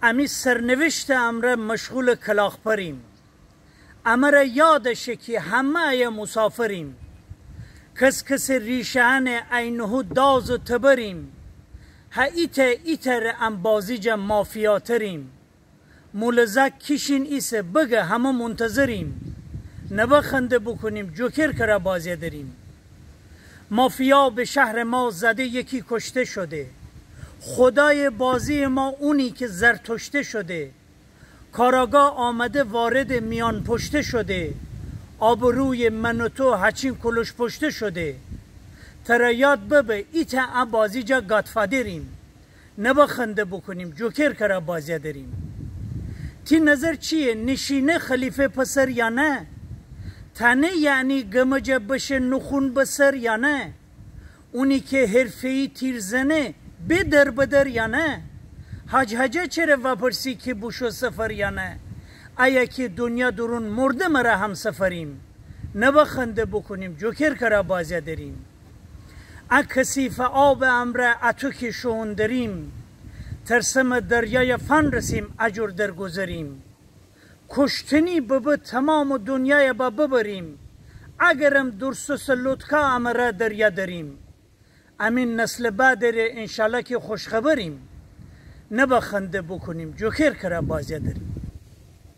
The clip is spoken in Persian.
امی سرنوشت امره مشغول کلاخ پریم. امره یادشه که همه مسافریم. کس ریشهن اینهو داز و تبریم. ها ایتر انبازیج مافیاتریم. مولزک کشین ایسه بگه همه منتظریم. نبا خنده بکنیم جوکر کرا بازی داریم. مافیا به شهر ما زده یکی کشته شده. خدای بازی ما اونی که زرتشته شده. کاراگاه آمده وارد میان پشته شده. آبروی من و تو هچین کلوش پشته شده. ترا یاد ببه ایتا بازی جا گادفادریم. نبا خنده بکنیم جوکر کرا بازی داریم. تی نظر چیه؟ نشینه خلیفه پسر یا نه؟ تنه یعنی گمجه بشه نخون بسر یا نه؟ اونی که حرفه‌ای تیرزنه بدر یا نه؟ حجه چرا وپرسی که بوشو سفر یا نه؟ ایا که دنیا درون مرده مرا هم سفریم. نبا خنده بکنیم جوکر کرا بازی داریم. کسیف آب امره اتو که شون داریم. ترسم دریای فن رسیم اجر در گذاریم. کشتنی ببه تمام دنیای با ببریم. اگرم درسوس لطکا امره دریا داریم. امین نسل بعدره انشالله که خوشخبریم. نبا خنده بکنیم جوکر کرا بازی داریم.